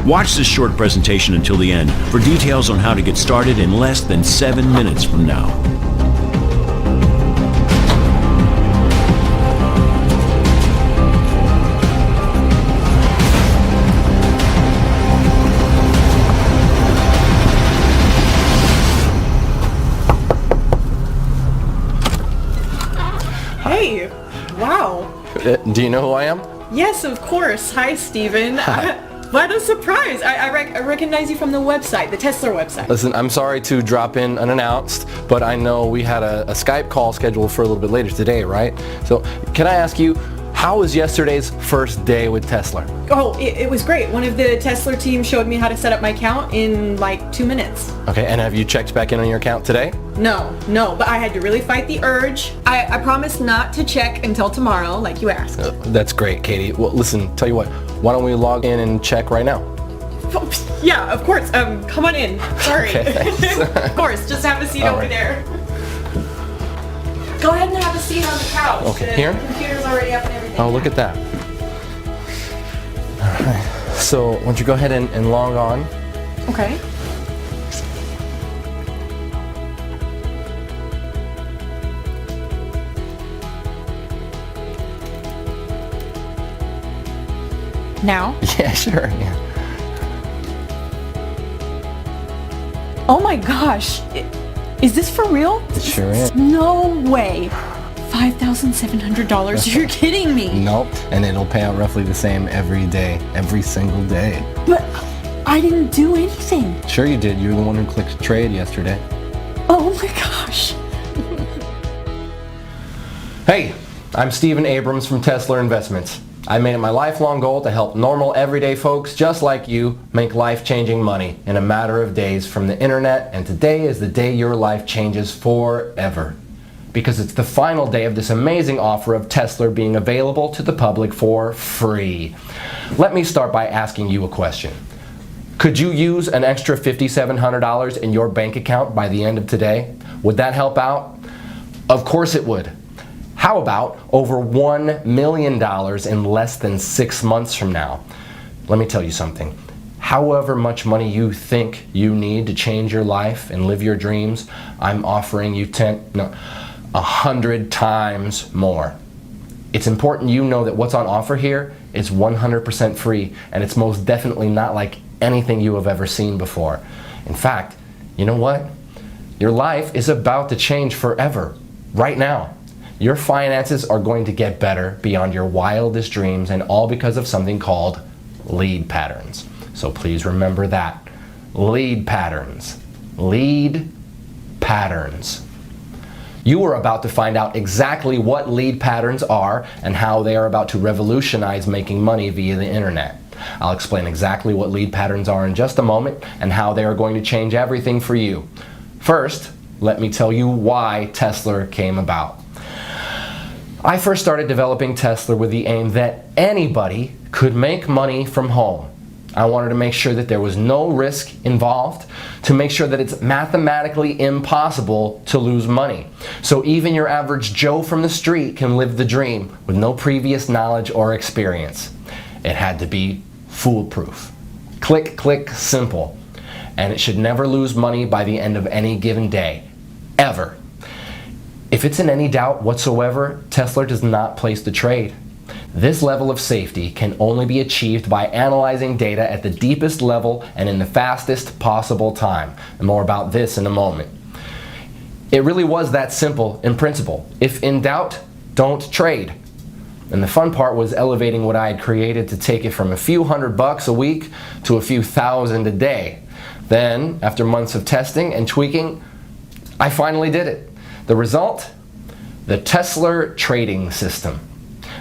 Watch this short presentation until the end for details on how to get started in less than 7 minutes from now. Hey, wow. Do you know who I am? Yes, of course. Hi, Steven. What a surprise. I recognize you from the website, the Tesla website. Listen, I'm sorry to drop in unannounced, but I know we had a Skype call scheduled for a little bit later today, right? So can I ask you, how was yesterday's first day with Tesla? Oh, it was great. One of the Tesla team showed me how to set up my account in like 2 minutes. Okay, and have you checked back in on your account today? No, but I had to really fight the urge. I promised not to check until tomorrow, like you asked. That's great, Katie. Well, listen, tell you what, why don't we log in and check right now? Oh, yeah, of course. Come on in. Sorry. Okay, thanks. Of course, just have a seat over there. Go ahead and have a seat on the couch. Okay, here? The computer's already up and everything. Oh, look at that. All right. So, why don't you go ahead and log on? Okay. Now? Yeah, sure. Yeah. Oh my gosh. Is this for real? It sure is. No way. $5,700. You're kidding me. Nope. And it'll pay out roughly the same every day, every single day. But I didn't do anything. Sure you did. You were the one who clicked trade yesterday. Oh my gosh. Hey, I'm Steven Abrams from Tesla Investments. I made it my lifelong goal to help normal, everyday folks just like you make life-changing money in a matter of days from the internet, and today is the day your life changes forever. Because it's the final day of this amazing offer of Tesla being available to the public for free. Let me start by asking you a question. Could you use an extra $5,700 in your bank account by the end of today? Would that help out? Of course it would. How about over $1 million in less than 6 months from now? Let me tell you something. However much money you think you need to change your life and live your dreams, I'm offering you 100 times more. It's important you know that what's on offer here is 100% free, and it's most definitely not like anything you have ever seen before. In fact, you know what? Your life is about to change forever, right now. Your finances are going to get better beyond your wildest dreams, and all because of something called lead patterns. So please remember that. Lead patterns. Lead patterns. You are about to find out exactly what lead patterns are and how they are about to revolutionize making money via the internet. I'll explain exactly what lead patterns are in just a moment and how they are going to change everything for you. First, let me tell you why Tesla came about. I first started developing Tesla with the aim that anybody could make money from home. I wanted to make sure that there was no risk involved, to make sure that it's mathematically impossible to lose money. So even your average Joe from the street can live the dream with no previous knowledge or experience. It had to be foolproof. Click, click, simple. And it should never lose money by the end of any given day. Ever. If it's in any doubt whatsoever, Tesla does not place the trade. This level of safety can only be achieved by analyzing data at the deepest level and in the fastest possible time. And more about this in a moment. It really was that simple in principle. If in doubt, don't trade. And the fun part was elevating what I had created to take it from a few $100 a week to a few thousand a day. Then, after months of testing and tweaking, I finally did it. The result? The Tesla trading system.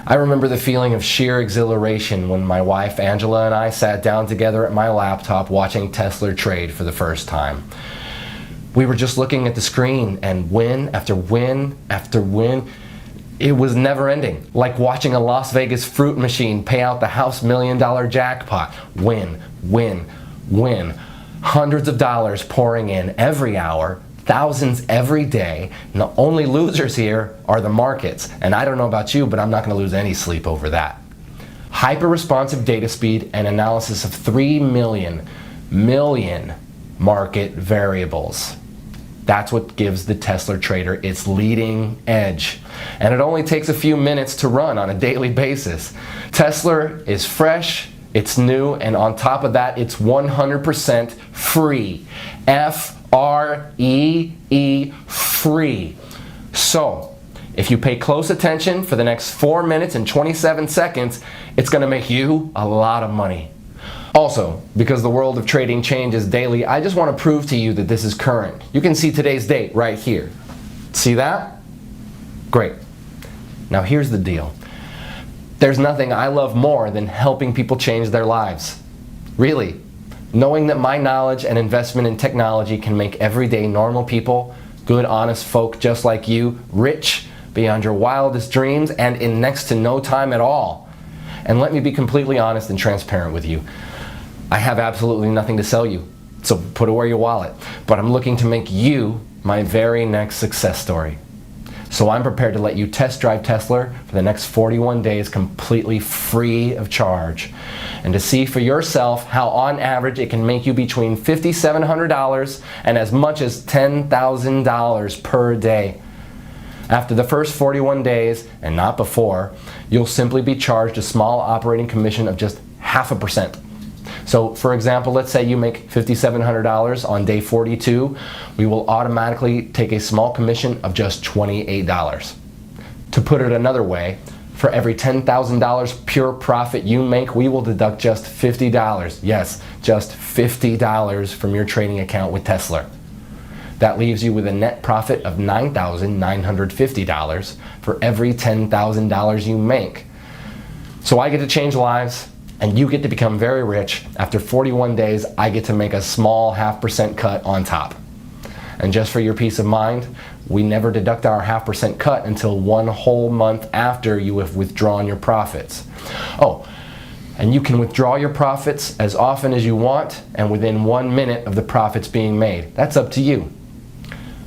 I remember the feeling of sheer exhilaration when my wife Angela and I sat down together at my laptop watching Tesla trade for the first time. We were just looking at the screen, and win after win after win. It was never ending, like watching a Las Vegas fruit machine pay out the house $1 million jackpot. Win, win, win. Hundreds of dollars pouring in every hour, thousands every day, and the only losers here are the markets. And I don't know about you, but I'm not going to lose any sleep over that. hyper-responsive data speed, and analysis of 3 million market variables. That's what gives the Tesla trader its leading edge. And it only takes a few minutes to run on a daily basis. Tesla is fresh, it's new, and on top of that, it's 100% free. F-R-E-E, free. So, if you pay close attention for the next 4 minutes and 27 seconds, it's going to make you a lot of money. Also, because the world of trading changes daily, I just want to prove to you that this is current. You can see today's date right here. See that? Great. Now here's the deal. There's nothing I love more than helping people change their lives. Really. Knowing that my knowledge and investment in technology can make everyday normal people, good honest folk just like you, rich beyond your wildest dreams and in next to no time at all. And let me be completely honest and transparent with you. I have absolutely nothing to sell you, so put away your wallet. But I'm looking to make you my very next success story. So I'm prepared to let you test drive Tesla for the next 41 days completely free of charge. And to see for yourself how on average it can make you between $5,700 and as much as $10,000 per day. After the first 41 days, and not before, you'll simply be charged a small operating commission of just 0.5%. So for example, let's say you make $5,700 on day 42, we will automatically take a small commission of just $28. To put it another way, for every $10,000 pure profit you make, we will deduct just $50. Yes, just $50 from your trading account with Tesla. That leaves you with a net profit of $9,950 for every $10,000 you make. So I get to change lives, and you get to become very rich. After 41 days, I get to make a small 0.5% cut on top. And just for your peace of mind, we never deduct our 0.5% cut until 1 whole month after you have withdrawn your profits. Oh, and you can withdraw your profits as often as you want and within 1 minute of the profits being made. That's up to you.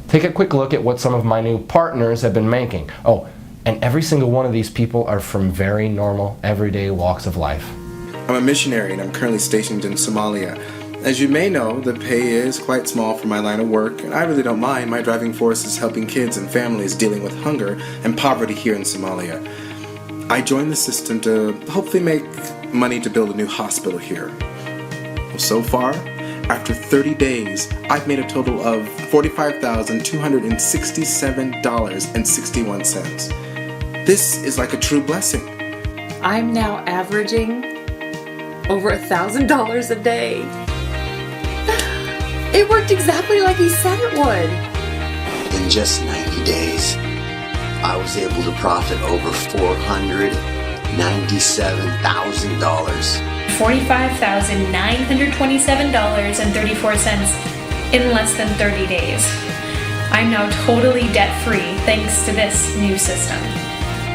Take a quick look at what some of my new partners have been making. Oh, and every single one of these people are from very normal, everyday walks of life. I'm a missionary and I'm currently stationed in Somalia. As you may know, the pay is quite small for my line of work, and I really don't mind. My driving force is helping kids and families dealing with hunger and poverty here in Somalia. I joined the system to hopefully make money to build a new hospital here. Well, so far, after 30 days, I've made a total of $45,267.61. This is like a true blessing. I'm now averaging over $1,000 a day. It worked exactly like he said it would. In just 90 days, I was able to profit over $497,000. $45,927.34 in less than 30 days. I'm now totally debt-free thanks to this new system.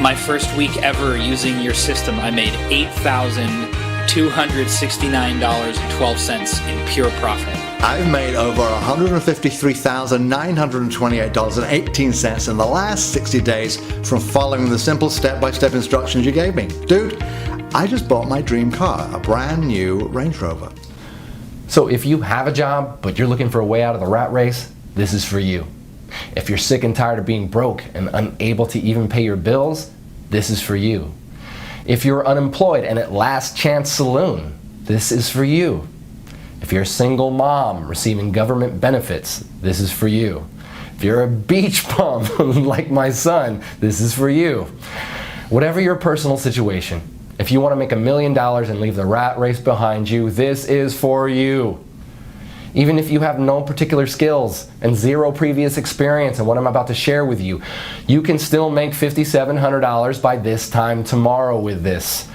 My first week ever using your system, I made $8,269.12 in pure profit. I've made over $153,928.18 in the last 60 days from following the simple step-by-step instructions you gave me. Dude, I just bought my dream car, a brand new Range Rover. So if you have a job, but you're looking for a way out of the rat race, this is for you. If you're sick and tired of being broke and unable to even pay your bills, this is for you. If you're unemployed and at Last Chance Saloon, this is for you. If you're a single mom receiving government benefits, this is for you. If you're a beach bum like my son, this is for you. Whatever your personal situation, if you want to make $1 million and leave the rat race behind you, this is for you. Even if you have no particular skills and zero previous experience in what I'm about to share with you, you can still make $5,700 by this time tomorrow with this.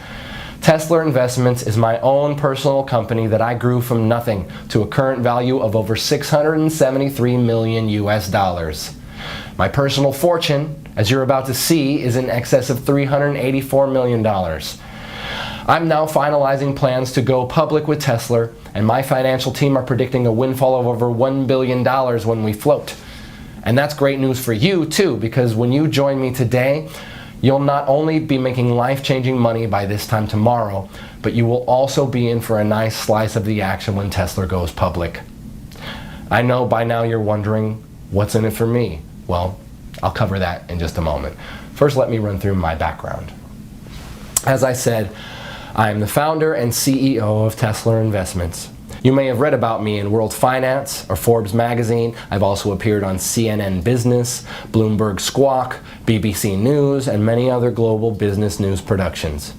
Tesla Investments is my own personal company that I grew from nothing to a current value of over $673 million US. My personal fortune, as you're about to see, is in excess of $384 million. I'm now finalizing plans to go public with Tesla, and my financial team are predicting a windfall of over $1 billion when we float. And that's great news for you too, because when you join me today, You'll not only be making life-changing money by this time tomorrow, but you will also be in for a nice slice of the action when Tesla goes public. I know by now you're wondering, what's in it for me? Well, I'll cover that in just a moment. First, let me run through my background. As I said, I am the founder and CEO of Tesla Investments. You may have read about me in World Finance or Forbes magazine. I've also appeared on CNN Business, Bloomberg Squawk, BBC News, and many other global business news productions.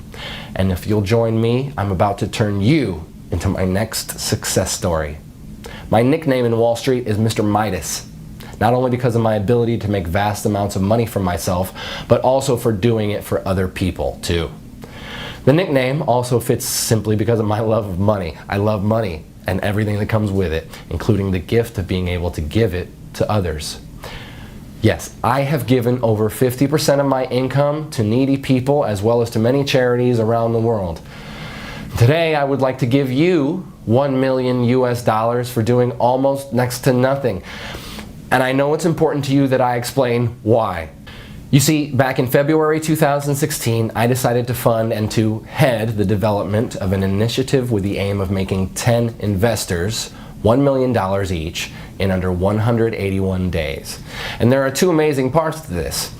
And if you'll join me, I'm about to turn you into my next success story. My nickname in Wall Street is Mr. Midas, not only because of my ability to make vast amounts of money for myself, but also for doing it for other people too. The nickname also fits simply because of my love of money. I love money and everything that comes with it, including the gift of being able to give it to others. Yes, I have given over 50% of my income to needy people as well as to many charities around the world. Today, I would like to give you $1 million US for doing almost next to nothing. And I know it's important to you that I explain why. You see, back in February 2016, I decided to fund and to head the development of an initiative with the aim of making 10 investors $1 million each in under 181 days. And there are two amazing parts to this.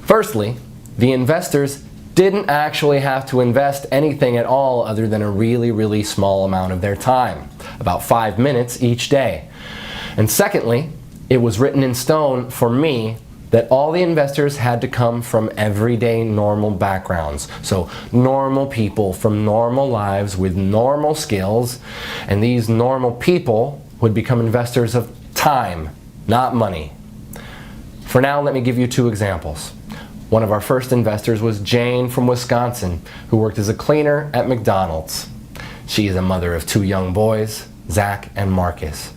Firstly, the investors didn't actually have to invest anything at all other than a really small amount of their time, about 5 minutes each day. And secondly, it was written in stone for me that all the investors had to come from everyday normal backgrounds. So normal people from normal lives with normal skills, and these normal people would become investors of time, not money. For now, let me give you two examples. One of our first investors was Jane from Wisconsin, who worked as a cleaner at McDonald's. She is a mother of 2 young boys, Zach and Marcus.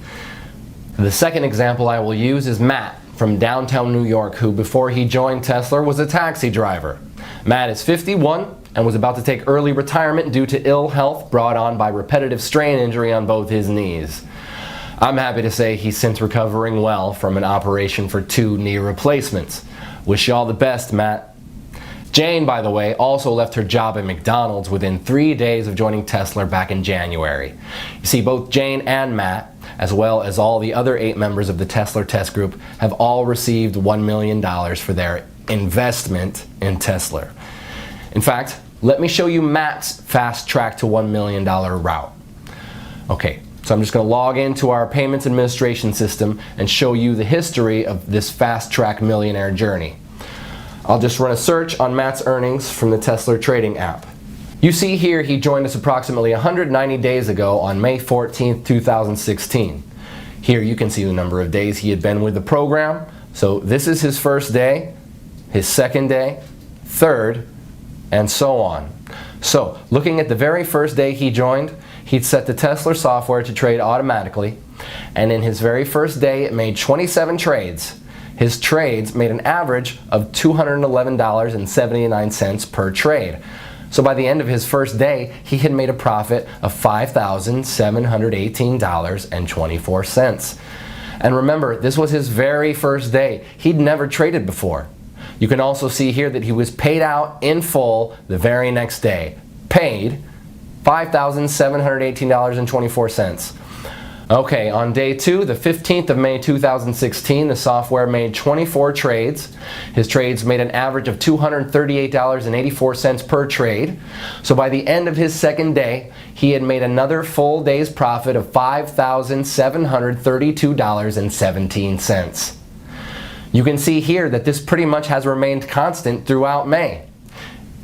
The second example I will use is Matt from downtown New York, who before he joined Tesla was a taxi driver. Matt is 51 and was about to take early retirement due to ill health brought on by repetitive strain injury on both his knees. I'm happy to say he's since recovering well from an operation for 2 knee replacements. Wish you all the best, Matt. Jane, by the way, also left her job at McDonald's within 3 days of joining Tesla back in January. You see, both Jane and Matt, as well as all the other 8 members of the Tesla test group, have all received $1 million for their investment in Tesla. In fact, let me show you Matt's fast track to $1 million route. Okay, so I'm just going to log into our payments administration system and show you the history of this fast track millionaire journey. I'll just run a search on Matt's earnings from the Tesla trading app. You see here he joined us approximately 190 days ago on May 14th, 2016. Here you can see the number of days he had been with the program. So this is his first day, his second day, third, and so on. So looking at the very first day he joined, he'd set the Tesla software to trade automatically, and in his very first day it made 27 trades. His trades made an average of $211.79 per trade. So by the end of his first day, he had made a profit of $5,718.24. And remember, this was his very first day. He'd never traded before. You can also see here that he was paid out in full the very next day. Paid $5,718.24. Okay, on day 2, the 15th of May 2016, the software made 24 trades. His trades made an average of $238.84 per trade. So by the end of his second day, he had made another full day's profit of $5,732.17. You can see here that this pretty much has remained constant throughout May.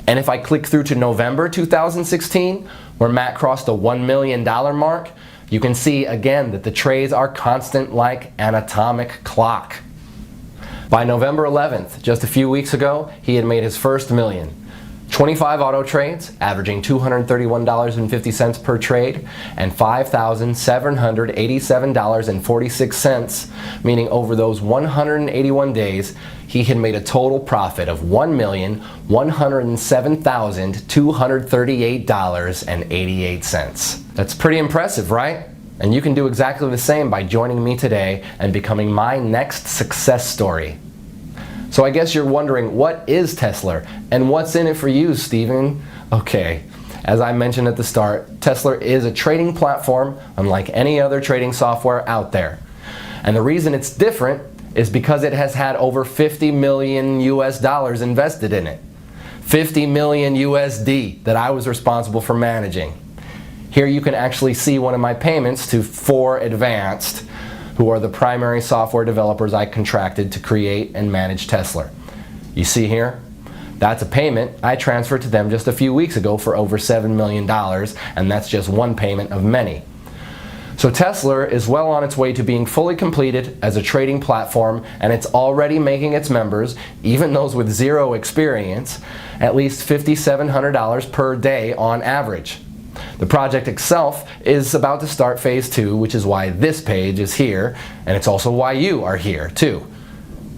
And if I click through to November 2016, where Matt crossed the $1 million mark, you can see again that the trades are constant like an atomic clock. By November 11th, just a few weeks ago, he had made his first million. 25 auto trades, averaging $231.50 per trade, and $5,787.46, meaning over those 181 days, he had made a total profit of $1,107,238.88. That's pretty impressive, right? And you can do exactly the same by joining me today and becoming my next success story. So I guess you're wondering, what is Tesla and what's in it for you, Steven? Okay, as I mentioned at the start, Tesla is a trading platform unlike any other trading software out there. And the reason it's different is because it has had over 50 million US dollars invested in it. 50 million USD that I was responsible for managing. Here you can actually see one of my payments to 4Advanced, who are the primary software developers I contracted to create and manage Tesla. You see here? That's a payment I transferred to them just a few weeks ago for over $7 million, and that's just one payment of many. So Tesla is well on its way to being fully completed as a trading platform, and it's already making its members, even those with zero experience, at least $5,700 per day on average. The project itself is about to start phase 2, which is why this page is here, and it's also why you are here too.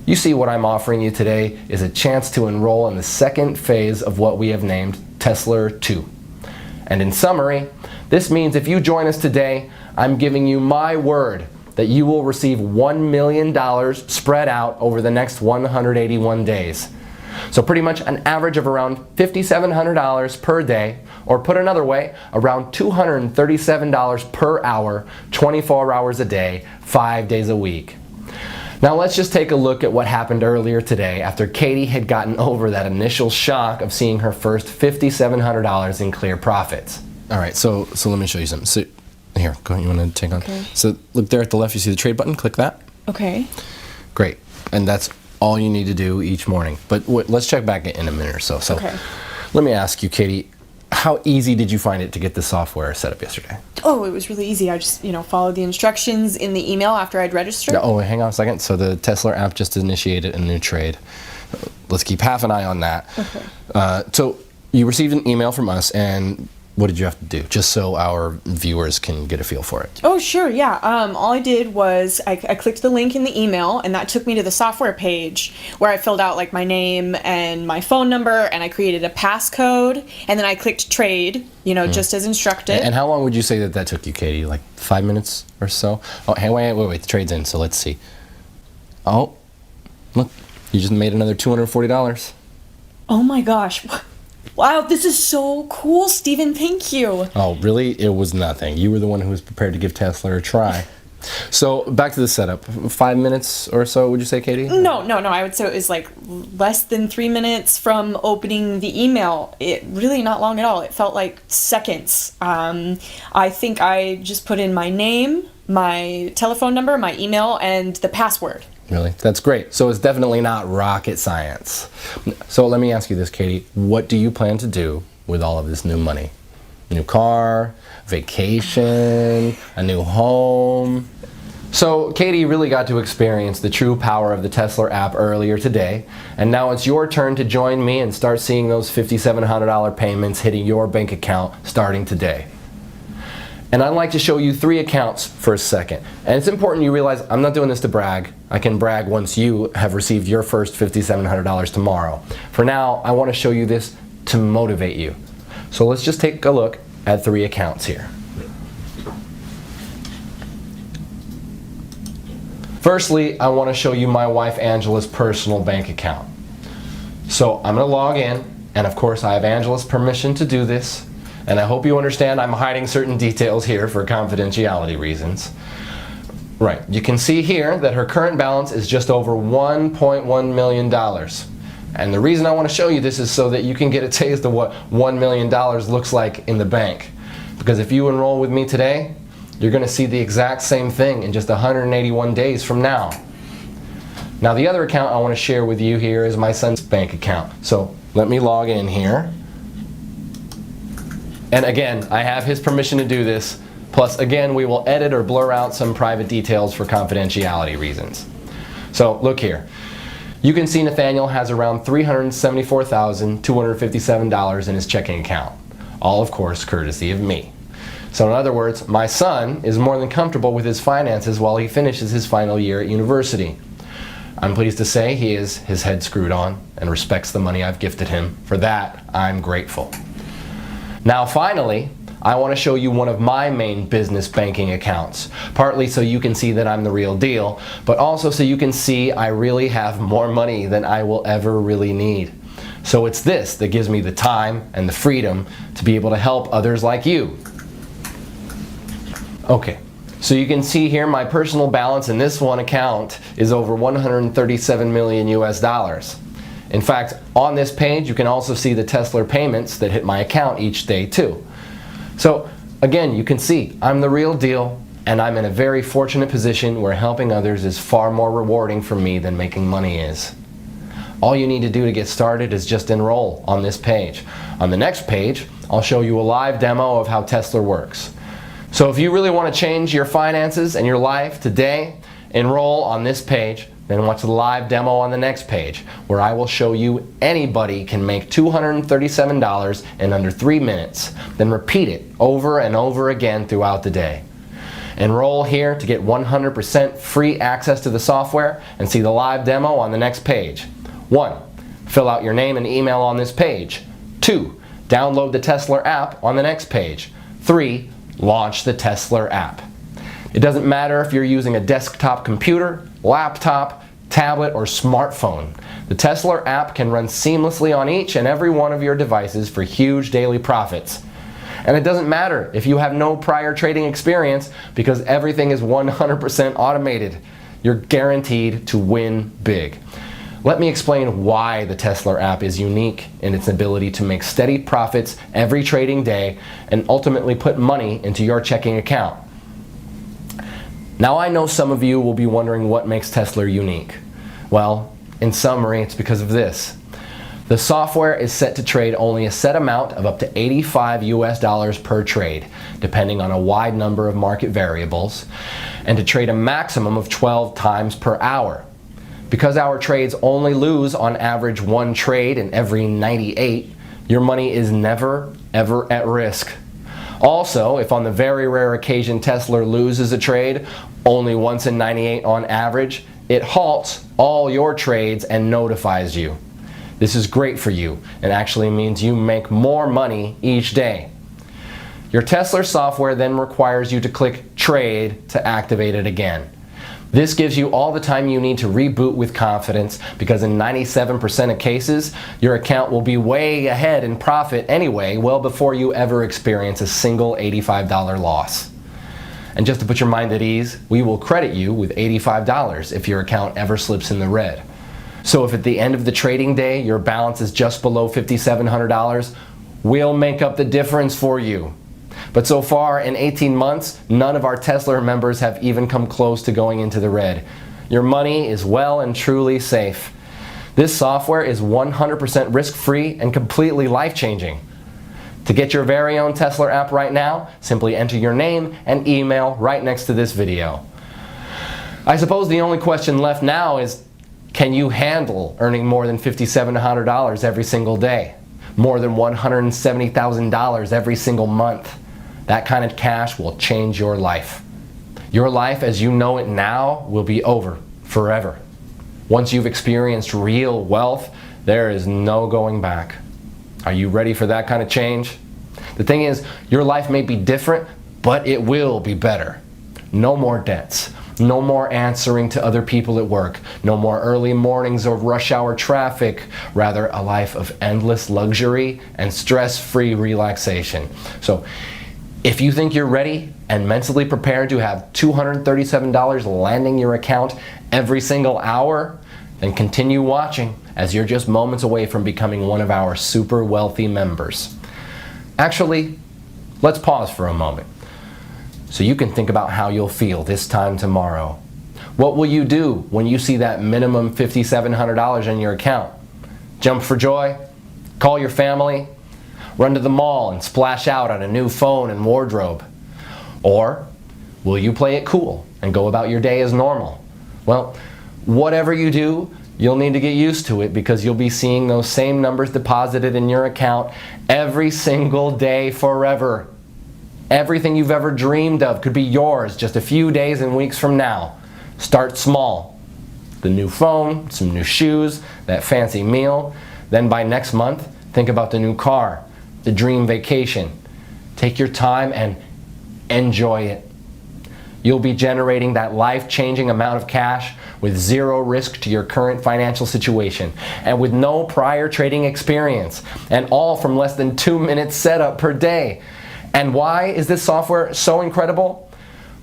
You see, what I'm offering you today is a chance to enroll in the second phase of what we have named Tesla 2. And in summary, this means if you join us today, I'm giving you my word that you will receive $1 million spread out over the next 181 days. So pretty much an average of around $5,700 per day, or put another way, around $237 per hour, 24 hours a day, 5 days a week. Now let's just take a look at what happened earlier today after Katie had gotten over that initial shock of seeing her first $5,700 in clear profits. All right, so let me show you something. So here, go ahead, you want to take on? Okay. So look there at the left, you see the trade button, click that. Okay. Great, and that's all you need to do each morning. But let's check back in a minute or so. So Okay. let me ask you, Katie, how easy did you find it to get the software set up yesterday? Oh, it was really easy. I just, followed the instructions in the email after I'd registered. Oh, hang on a second. So the Tesla app just initiated a new trade. Let's keep half an eye on that. Okay. So you received an email from us, and what did you have to do, just so our viewers can get a feel for it? Oh, sure, yeah. All I did was I clicked the link in the email, and that took me to the software page where I filled out like my name and my phone number, and I created a passcode, and then I clicked trade, just as instructed. And how long would you say that took you, Katie? Like 5 minutes or so? Oh, hey, wait, the trade's in, so let's see. Oh, look, you just made another $240. Oh my gosh. Wow, this is so cool, Steven. Thank you. Oh, really? It was nothing. You were the one who was prepared to give Tesla a try. So back to the setup. 5 minutes or so, would you say, Katie? No. I would say it was like less than 3 minutes from opening the email. It really not long at all. It felt like seconds. I think I just put in my name, my telephone number, my email, and the password. Really? That's great. So it's definitely not rocket science. So let me ask you this, Katie. What do you plan to do with all of this new money? New car, vacation, a new home? So Katie really got to experience the true power of the Tesla app earlier today, and now it's your turn to join me and start seeing those $5,700 payments hitting your bank account starting today. And I'd like to show you 3 accounts for a second. And it's important you realize I'm not doing this to brag. I can brag once you have received your first $5,700 tomorrow. For now, I want to show you this to motivate you. So let's just take a look at 3 accounts here. Firstly, I want to show you my wife Angela's personal bank account. So I'm going to log in, and of course I have Angela's permission to do this. And I hope you understand I'm hiding certain details here for confidentiality reasons. Right, you can see here that her current balance is just over $1.1 million. And the reason I want to show you this is so that you can get a taste of what $1 million looks like in the bank. Because if you enroll with me today, you're going to see the exact same thing in just 181 days from now. Now the other account I want to share with you here is my son's bank account. So let me log in here. And again, I have his permission to do this. Plus, again, we will edit or blur out some private details for confidentiality reasons. So, look here. You can see Nathaniel has around $374,257 in his checking account. All, of course, courtesy of me. So, in other words, my son is more than comfortable with his finances while he finishes his final year at university. I'm pleased to say he has his head screwed on and respects the money I've gifted him. For that, I'm grateful. Now finally, I want to show you one of my main business banking accounts, partly so you can see that I'm the real deal, but also so you can see I really have more money than I will ever really need. So it's this that gives me the time and the freedom to be able to help others like you. Okay, so you can see here my personal balance in this one account is over 137 million US dollars. In fact, on this page you can also see the Tesla payments that hit my account each day too. So again, you can see I'm the real deal, and I'm in a very fortunate position where helping others is far more rewarding for me than making money is. All you need to do to get started is just enroll on this page. On the next page, I'll show you a live demo of how Tesla works. So if you really want to change your finances and your life today, enroll on this page, then watch the live demo on the next page, where I will show you anybody can make $237 in under 3 minutes, then repeat it over and over again throughout the day. Enroll here to get 100% free access to the software and see the live demo on the next page. 1. Fill out your name and email on this page. 2. Download the Tesla app on the next page. 3. Launch the Tesla app. It doesn't matter if you're using a desktop computer, laptop, tablet, or smartphone. The Tesla app can run seamlessly on each and every one of your devices for huge daily profits. And it doesn't matter if you have no prior trading experience, because everything is 100% automated. You're guaranteed to win big. Let me explain why the Tesla app is unique in its ability to make steady profits every trading day and ultimately put money into your checking account. Now I know some of you will be wondering what makes Tesla unique. Well, in summary, it's because of this. The software is set to trade only a set amount of up to 85 US dollars per trade, depending on a wide number of market variables, and to trade a maximum of 12 times per hour. Because our trades only lose on average 1 trade in every 98, your money is never, ever at risk. Also, if on the very rare occasion Tesla loses a trade, only once in 98 on average, it halts all your trades and notifies you. This is great for you and actually means you make more money each day. Your Tesla software then requires you to click Trade to activate it again. This gives you all the time you need to reboot with confidence, because in 97% of cases, your account will be way ahead in profit anyway, well before you ever experience a single $85 loss. And just to put your mind at ease, we will credit you with $85 if your account ever slips in the red. So if at the end of the trading day your balance is just below $5,700, we'll make up the difference for you. But so far, in 18 months, none of our Tesla members have even come close to going into the red. Your money is well and truly safe. This software is 100% risk-free and completely life-changing. To get your very own Tesla app right now, simply enter your name and email right next to this video. I suppose the only question left now is, can you handle earning more than $5,700 every single day? More than $170,000 every single month? That kind of cash will change your life. Your life as you know it now will be over forever. Once you've experienced real wealth, there is no going back. Are you ready for that kind of change? The thing is, your life may be different, but it will be better. No more debts. No more answering to other people at work. No more early mornings or rush hour traffic. Rather, a life of endless luxury and stress-free relaxation. So, if you think you're ready and mentally prepared to have $237 landing your account every single hour, then continue watching, as you're just moments away from becoming one of our super wealthy members. Actually, let's pause for a moment so you can think about how you'll feel this time tomorrow. What will you do when you see that minimum $5,700 in your account? Jump for joy? Call your family? Run to the mall and splash out on a new phone and wardrobe? Or will you play it cool and go about your day as normal? Well, whatever you do, you'll need to get used to it, because you'll be seeing those same numbers deposited in your account every single day forever. Everything you've ever dreamed of could be yours just a few days and weeks from now. Start small. The new phone, some new shoes, that fancy meal. Then by next month, think about the new car, the dream vacation. Take your time and enjoy it. You'll be generating that life-changing amount of cash with zero risk to your current financial situation and with no prior trading experience, and all from less than 2 minutes setup per day. And why is this software so incredible?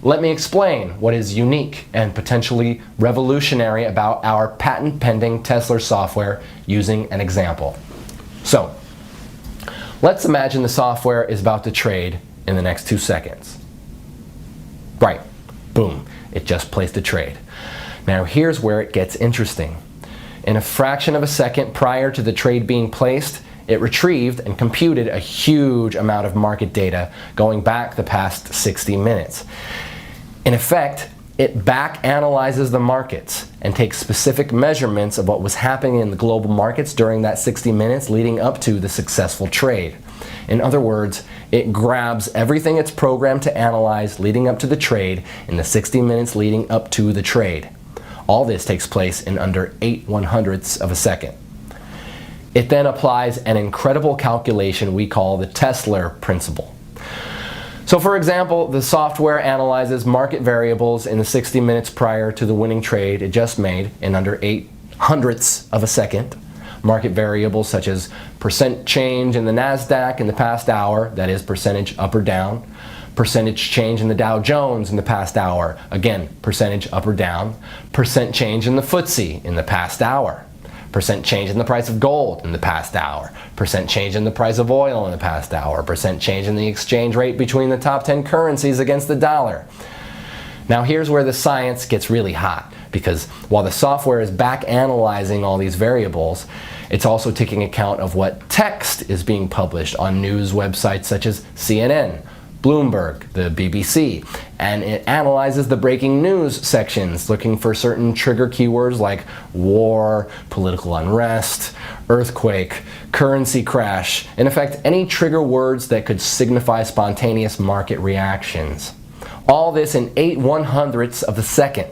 Let me explain what is unique and potentially revolutionary about our patent-pending Tesla software using an example. So, let's imagine the software is about to trade in the next 2 seconds. Right, boom, it just placed a trade. Now here's where it gets interesting. In a fraction of a second prior to the trade being placed, it retrieved and computed a huge amount of market data going back the past 60 minutes. In effect, it back analyzes the markets and takes specific measurements of what was happening in the global markets during that 60 minutes leading up to the successful trade. In other words, it grabs everything it's programmed to analyze leading up to the trade in the 60 minutes leading up to the trade. All this takes place in under 8/100ths of a second. It then applies an incredible calculation we call the Tesla principle. So for example, the software analyzes market variables in the 60 minutes prior to the winning trade it just made in under 8/100ths of a second. Market variables such as percent change in the NASDAQ in the past hour, that is percentage up or down, percentage change in the Dow Jones in the past hour, again percentage up or down, percent change in the FTSE in the past hour, percent change in the price of gold in the past hour, percent change in the price of oil in the past hour, percent change in the exchange rate between the top 10 currencies against the dollar. Now here's where the science gets really hot, because while the software is back analyzing all these variables, it's also taking account of what text is being published on news websites such as CNN, Bloomberg, the BBC, and it analyzes the breaking news sections looking for certain trigger keywords like war, political unrest, earthquake, currency crash, in effect any trigger words that could signify spontaneous market reactions. All this in 8/100ths of a second.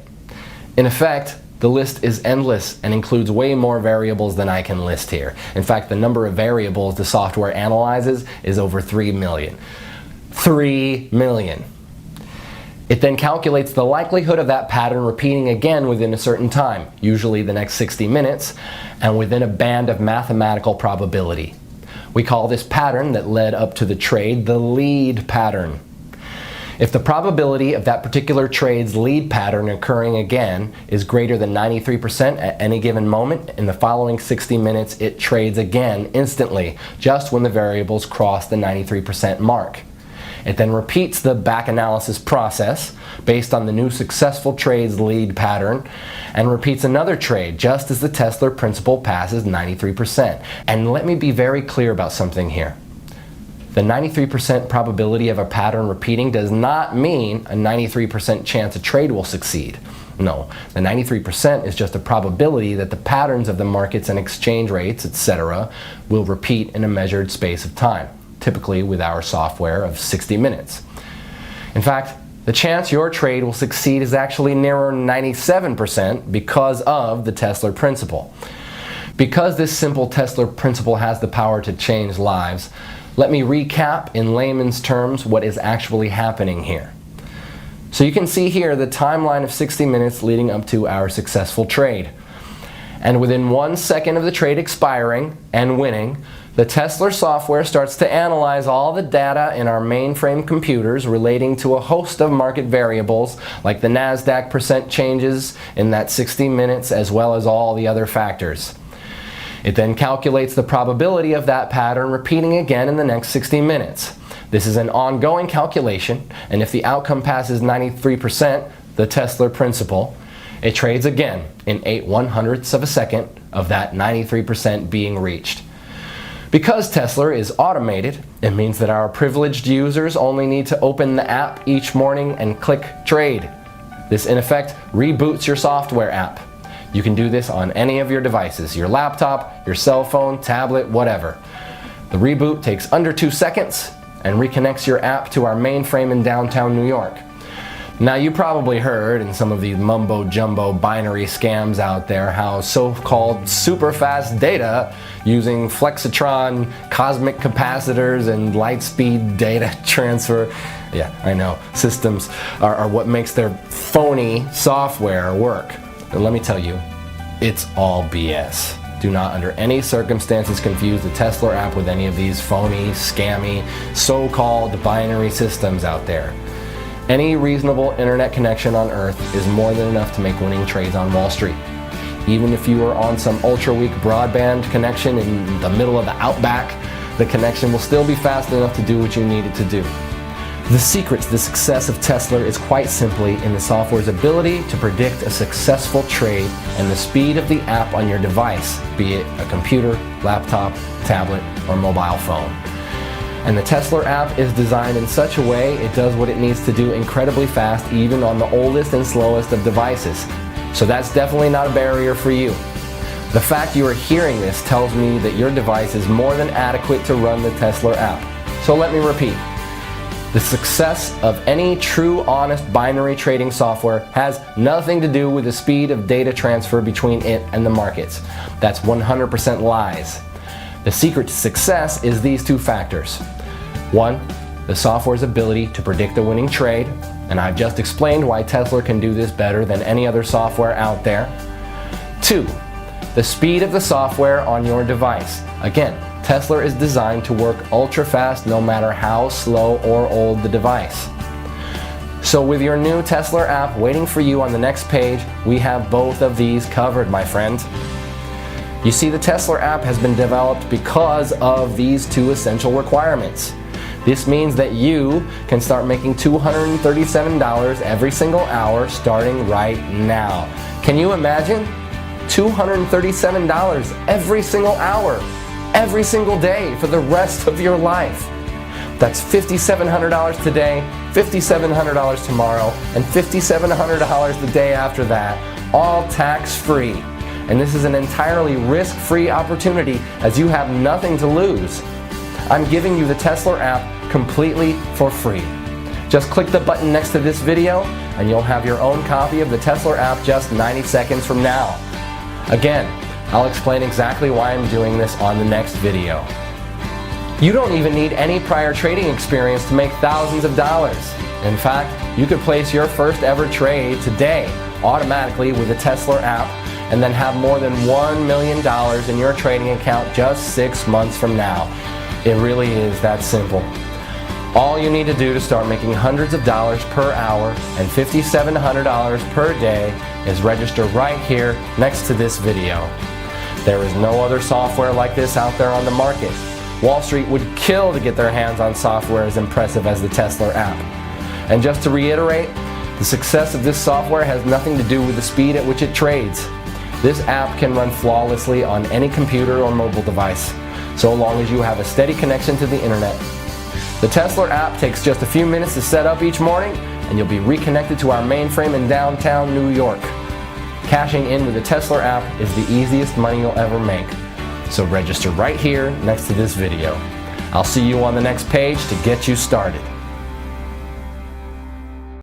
In effect, the list is endless and includes way more variables than I can list here. In fact, the number of variables the software analyzes is over 3 million. 3 million. It then calculates the likelihood of that pattern repeating again within a certain time, usually the next 60 minutes, and within a band of mathematical probability. We call this pattern that led up to the trade the lead pattern. If the probability of that particular trade's lead pattern occurring again is greater than 93% at any given moment, in the following 60 minutes it trades again instantly, just when the variables cross the 93% mark. It then repeats the back analysis process based on the new successful trade's lead pattern and repeats another trade just as the Tesla principle passes 93%. And let me be very clear about something here. The 93% probability of a pattern repeating does not mean a 93% chance a trade will succeed. No, the 93% is just a probability that the patterns of the markets and exchange rates, etc., will repeat in a measured space of time, typically with our software of 60 minutes. In fact, the chance your trade will succeed is actually nearer 97% because of the Tesla principle. Because this simple Tesla principle has the power to change lives, let me recap in layman's terms what is actually happening here. So you can see here the timeline of 60 minutes leading up to our successful trade. And within 1 second of the trade expiring and winning, the Tesla software starts to analyze all the data in our mainframe computers relating to a host of market variables like the NASDAQ percent changes in that 60 minutes as well as all the other factors. It then calculates the probability of that pattern repeating again in the next 60 minutes. This is an ongoing calculation, and if the outcome passes 93%, the Tesla principle, it trades again in 8/100ths of a second of that 93% being reached. Because Tesla is automated, it means that our privileged users only need to open the app each morning and click trade. This in effect reboots your software app. You can do this on any of your devices, your laptop, your cell phone, tablet, whatever. The reboot takes under 2 seconds and reconnects your app to our mainframe in downtown New York. Now you probably heard in some of these mumbo-jumbo binary scams out there how so-called super fast data using flexitron, cosmic capacitors, and light-speed data transfer, yeah, I know, systems are what makes their phony software work. And let me tell you, it's all BS. Do not under any circumstances confuse the Tesla app with any of these phony, scammy, so-called binary systems out there. Any reasonable internet connection on Earth is more than enough to make winning trades on Wall Street. Even if you are on some ultra-weak broadband connection in the middle of the outback, the connection will still be fast enough to do what you need it to do. The secret to the success of Tesla is quite simply in the software's ability to predict a successful trade and the speed of the app on your device, be it a computer, laptop, tablet, or mobile phone. And the Tesla app is designed in such a way it does what it needs to do incredibly fast even on the oldest and slowest of devices. So that's definitely not a barrier for you. The fact you are hearing this tells me that your device is more than adequate to run the Tesla app. So let me repeat. The success of any true, honest binary trading software has nothing to do with the speed of data transfer between it and the markets. That's 100% lies. The secret to success is these two factors. One, the software's ability to predict a winning trade, and I've just explained why Tesla can do this better than any other software out there. Two, the speed of the software on your device. Again, Tesla is designed to work ultra fast no matter how slow or old the device. So with your new Tesla app waiting for you on the next page, we have both of these covered, my friend. You see, the Tesla app has been developed because of these two essential requirements. This means that you can start making $237 every single hour starting right now. Can you imagine? $237 every single hour, every single day for the rest of your life. That's $5,700 today, $5,700 tomorrow, and $5,700 the day after that, all tax-free. And this is an entirely risk-free opportunity as you have nothing to lose. I'm giving you the Tesla app completely for free. Just click the button next to this video and you'll have your own copy of the Tesla app just 90 seconds from now. Again, I'll explain exactly why I'm doing this on the next video. You don't even need any prior trading experience to make thousands of dollars. In fact, you could place your first ever trade today automatically with the Tesla app and then have more than $1 million in your trading account just 6 months from now. It really is that simple. All you need to do to start making hundreds of dollars per hour and $5,700 per day is register right here next to this video. There is no other software like this out there on the market. Wall Street would kill to get their hands on software as impressive as the Tesla app. And just to reiterate, the success of this software has nothing to do with the speed at which it trades. This app can run flawlessly on any computer or mobile device, so long as you have a steady connection to the internet. The Tesla app takes just a few minutes to set up each morning, and you'll be reconnected to our mainframe in downtown New York. Cashing in with the Tesla app is the easiest money you'll ever make. So register right here next to this video. I'll see you on the next page to get you started.